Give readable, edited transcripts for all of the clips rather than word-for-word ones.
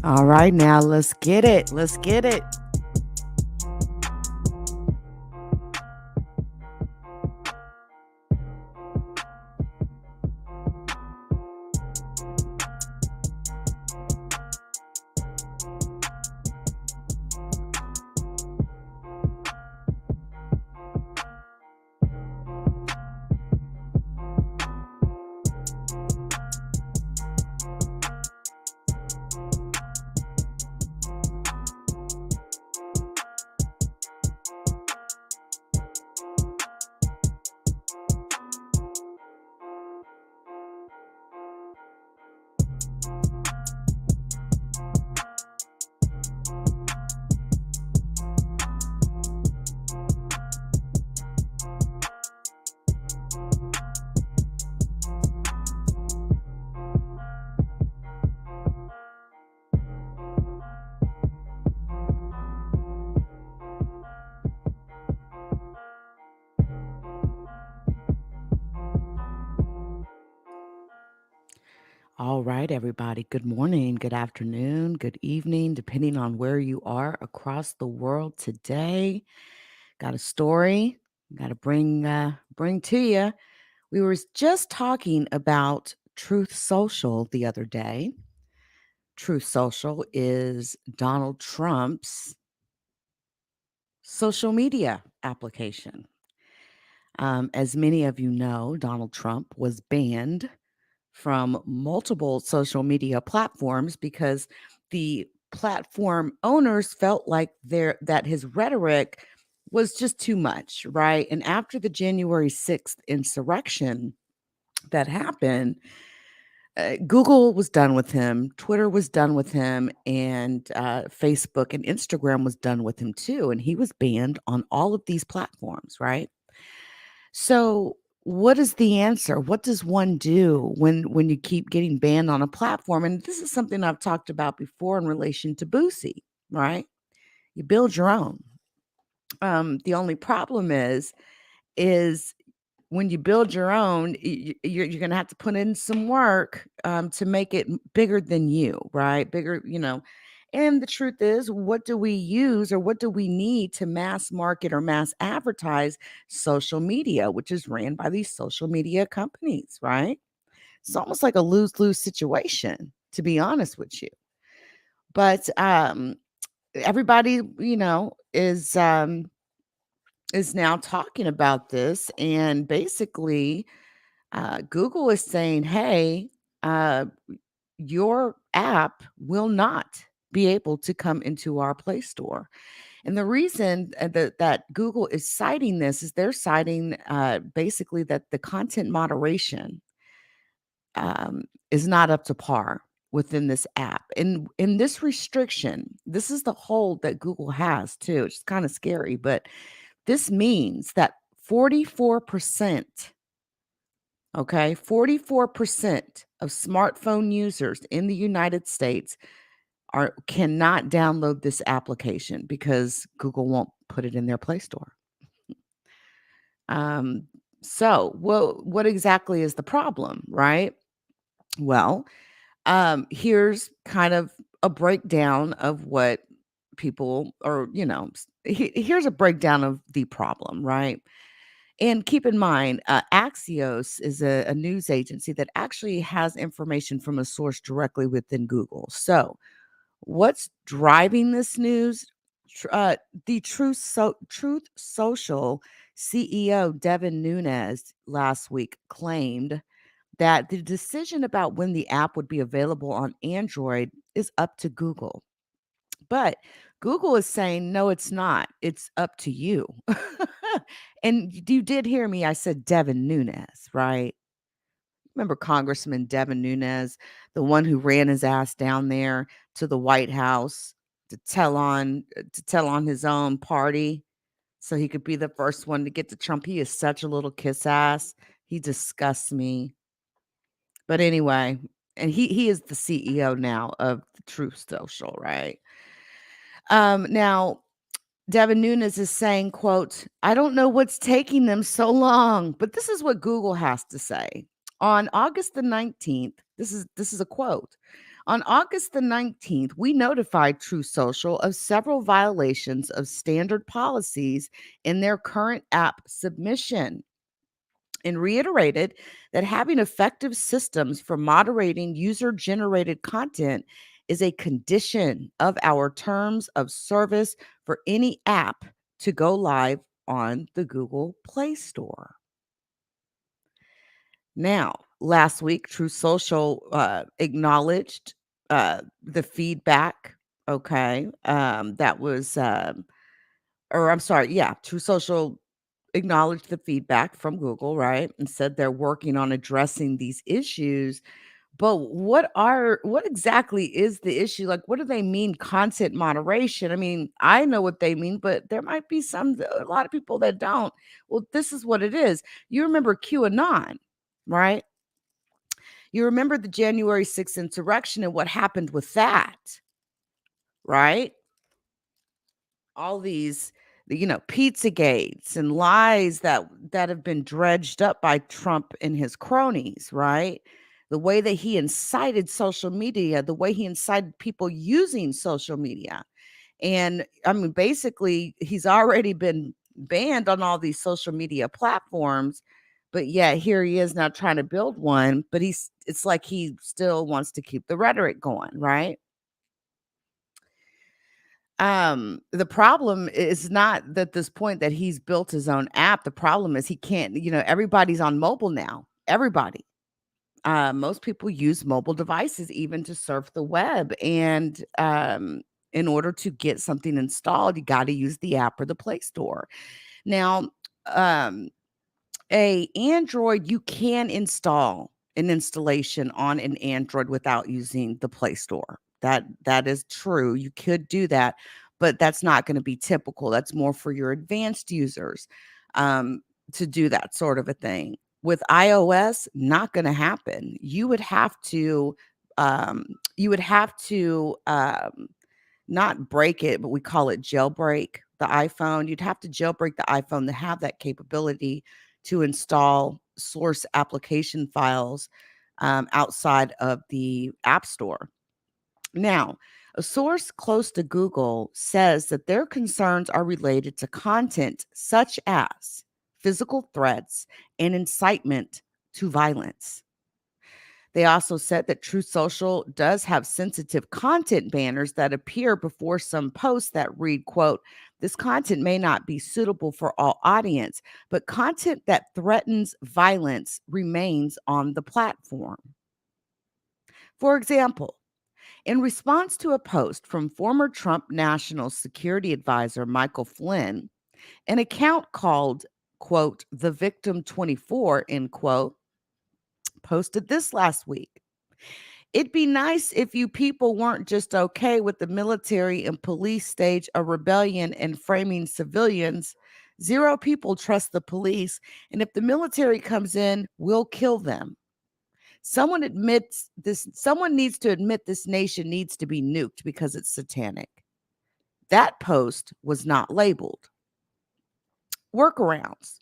All right, now let's get it. Let's get it. All right, everybody. Good morning, good afternoon, good evening, depending on where you are across the world today. Got a story. Got to bring to you. We were just talking about Truth Social the other day. Truth Social is Donald Trump's social media application. As many of you know, Donald Trump was banned from multiple social media platforms because the platform owners felt like that his rhetoric was just too much, right? And after the January 6th insurrection that happened, Google was done with him, Twitter was done with him, and Facebook and Instagram was done with him too. And he was banned on all of these platforms, right? So, what is the answer? What does one do when you keep getting banned on a platform? And this is something I've talked about before in relation to Boosie, right? You build your own. The only problem is when you build your own, you're going to have to put in some work to make it bigger than you, right? Bigger. And the truth is, what do we use or what do we need to mass market or mass advertise social media, which is ran by these social media companies, right? It's almost like a lose-lose situation, to be honest with you. But everybody, is now talking about this, and basically, Google is saying, "Hey, uh, your app will not be able to come into our Play Store." And the reason that Google is citing this is they're citing basically that the content moderation is not up to par within this app. And in this restriction, this is the hold that Google has too. It's kind of scary, but this means that 44%, okay, 44% of smartphone users in the United States cannot download this application because Google won't put it in their Play Store. Um, so, what exactly is the problem, right? Well, here's kind of a breakdown of what people, or here's a breakdown of the problem, right? And keep in mind, Axios is a news agency that actually has information from a source directly within Google. So, what's driving this news? The Truth Social CEO Devin Nunes last week claimed that the decision about when the app would be available on Android is up to Google. But Google is saying, no, it's not. It's up to you. And you did hear me. I said Devin Nunes, right? Remember Congressman Devin Nunes, the one who ran his ass down there to the White House to tell on his own party so he could be the first one to get to Trump. He is such a little kiss ass. He disgusts me. But anyway, and he is the CEO now of the Truth Social, right? Now Devin Nunes is saying, quote, "I don't know what's taking them so long," but this is what Google has to say. On August the 19th, this is a quote. On August the 19th, we notified True Social of several violations of standard policies in their current app submission and reiterated that having effective systems for moderating user generated content is a condition of our terms of service for any app to go live on the Google Play Store. Now, last week, True Social acknowledged the feedback. Okay. That was, or I'm sorry, yeah, True Social acknowledged the feedback from Google, right? And said they're working on addressing these issues. But what exactly is the issue? Like, what do they mean content moderation? I mean, I know what they mean, but there might be a lot of people that don't. Well, this is what it is. You remember QAnon, right? You remember the January 6th insurrection and what happened with that, right? All these, pizza gates and lies that have been dredged up by Trump and his cronies, right? The way that he incited social media, the way he incited people using social media. And I mean, basically, he's already been banned on all these social media platforms, but yeah, here he is now trying to build one, but it's like he still wants to keep the rhetoric going, right? The problem is not that this point that he's built his own app. The problem is he can't, everybody's on mobile now. Everybody. Most people use mobile devices even to surf the web. And in order to get something installed, you got to use the app or the Play Store. Now, um, a Android, you can install an installation on an Android without using the Play Store. That is true. You could do that, but that's not gonna be typical. That's more for your advanced users, um, to do that sort of a thing. With iOS, not gonna happen. Um, you would have to, not break it, but we call it jailbreak the iPhone. You'd have to jailbreak the iPhone to have that capability to install source application files outside of the App Store. Now, a source close to Google says that their concerns are related to content such as physical threats and incitement to violence. They also said that True Social does have sensitive content banners that appear before some posts that read, quote, this content may not be suitable for all audience, but content that threatens violence remains on the platform. For example, in response to a post from former Trump National Security Advisor Michael Flynn, an account called, quote, the victim 24, end quote, posted this last week. It'd be nice if you people weren't just okay with the military and police stage a rebellion and framing civilians. Zero people trust the police, and if the military comes in, we'll kill them. Someone needs to admit this nation needs to be nuked because it's satanic. That post was not labeled. Workarounds.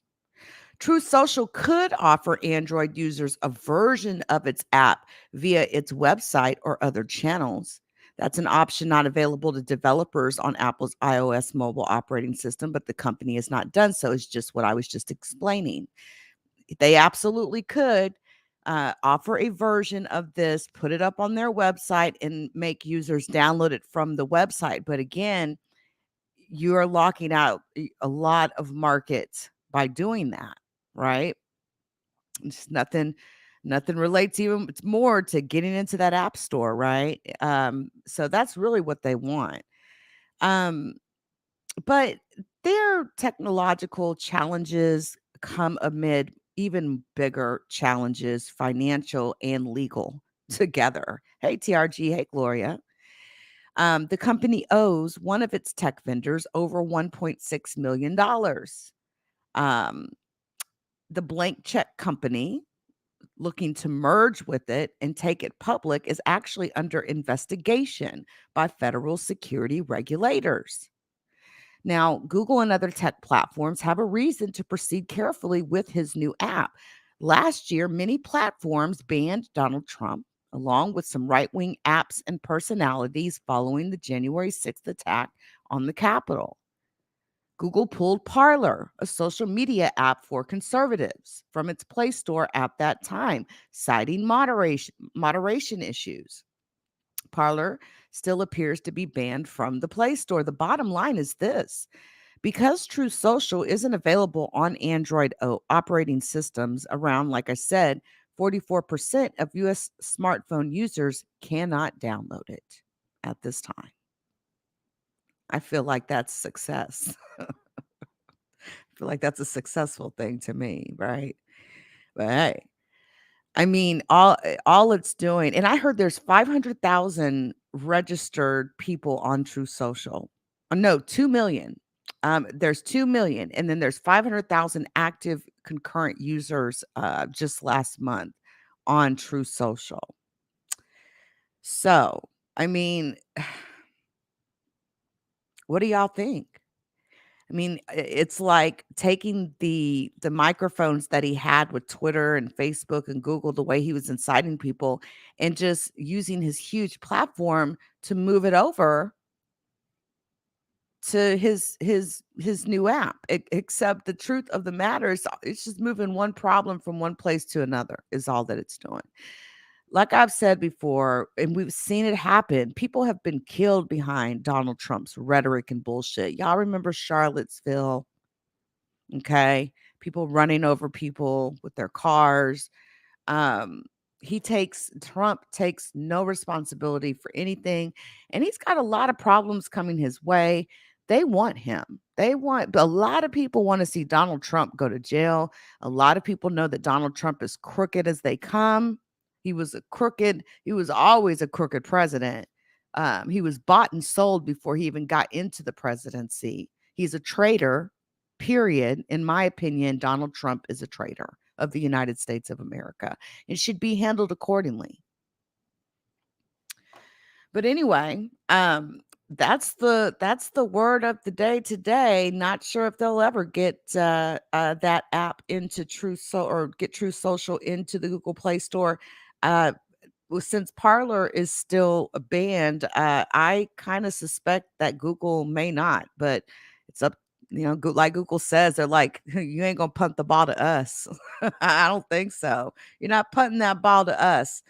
True Social could offer Android users a version of its app via its website or other channels. That's an option not available to developers on Apple's iOS mobile operating system, but the company has not done so. It's just what I was just explaining. They absolutely could offer a version of this, put it up on their website, and make users download it from the website. But again, you are locking out a lot of markets by doing that, right? It's nothing relates even it's more to getting into that app store, right? So that's really what they want. Um, but their technological challenges come amid even bigger challenges, financial and legal together. Hey, TRG. Hey, Gloria. The company owes one of its tech vendors over $1.6 million. Um, the blank check company looking to merge with it and take it public is actually under investigation by federal security regulators. Now, Google and other tech platforms have a reason to proceed carefully with his new app. Last year, many platforms banned Donald Trump, along with some right-wing apps and personalities following the January 6th attack on the Capitol. Google pulled Parler, a social media app for conservatives, from its Play Store at that time, citing moderation issues. Parler still appears to be banned from the Play Store. The bottom line is this: because True Social isn't available on Android operating systems, around, like I said, 44% of US smartphone users cannot download it at this time. I feel like that's success. I feel like that's a successful thing to me, right? But hey, I mean, all it's doing, and I heard there's 500,000 registered people on True Social. No, 2 million. There's 2 million, and then there's 500,000 active concurrent users just last month on True Social. So, I mean, what do y'all think? I mean, it's like taking the microphones that he had with Twitter and Facebook and Google, the way he was inciting people, and just using his huge platform to move it over to his new app. Except the truth of the matter is, it's just moving one problem from one place to another is all that it's doing. Like I've said before, and we've seen it happen, people have been killed behind Donald Trump's rhetoric and bullshit. Y'all remember Charlottesville? Okay. People running over people with their cars. Um, Trump takes no responsibility for anything, and he's got a lot of problems coming his way. They want him. A lot of people want to see Donald Trump go to jail. A lot of people know that Donald Trump is crooked as they come. He was always a crooked president. He was bought and sold before he even got into the presidency. He's a traitor, period. In my opinion, Donald Trump is a traitor of the United States of America and should be handled accordingly. But anyway, that's the word of the day today. Not sure if they'll ever get that app into or get True Social into the Google Play Store. Well, since Parler is still banned, I kind of suspect that Google may not, but it's up. Like Google says, they're like, you ain't gonna punt the ball to us. I don't think so. You're not punting that ball to us.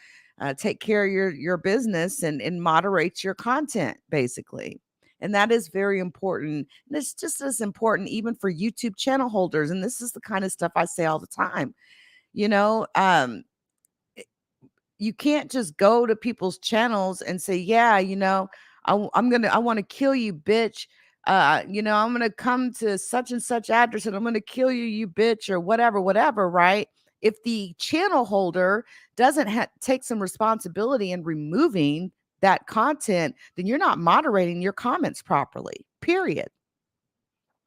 Take care of your business and moderate your content, basically. And that is very important. And it's just as important even for YouTube channel holders. And this is the kind of stuff I say all the time. You know, you can't just go to people's channels and say, yeah, I want to kill you, bitch. I'm going to come to such and such address and I'm going to kill you, you bitch, or whatever, right? If the channel holder doesn't take some responsibility in removing that content, then you're not moderating your comments properly, period.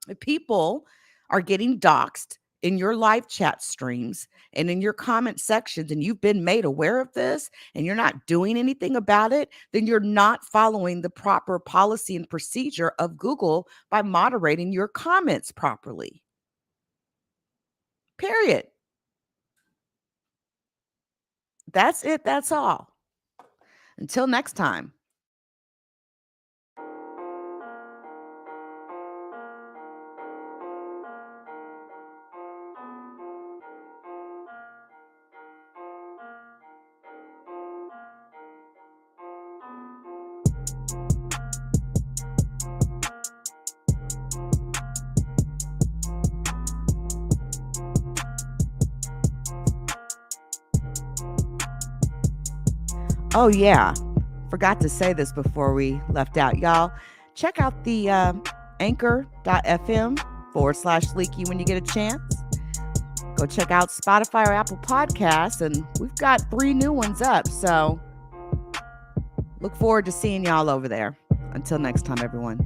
If people are getting doxxed in your live chat streams and in your comment sections, and you've been made aware of this and you're not doing anything about it, then you're not following the proper policy and procedure of Google by moderating your comments properly. Period. That's it. That's all. Until next time. Oh, yeah. Forgot to say this before we left out. Y'all, check out the anchor.fm/LeakYou when you get a chance. Go check out Spotify or Apple Podcasts, and we've got 3 new ones up. So look forward to seeing y'all over there. Until next time, everyone.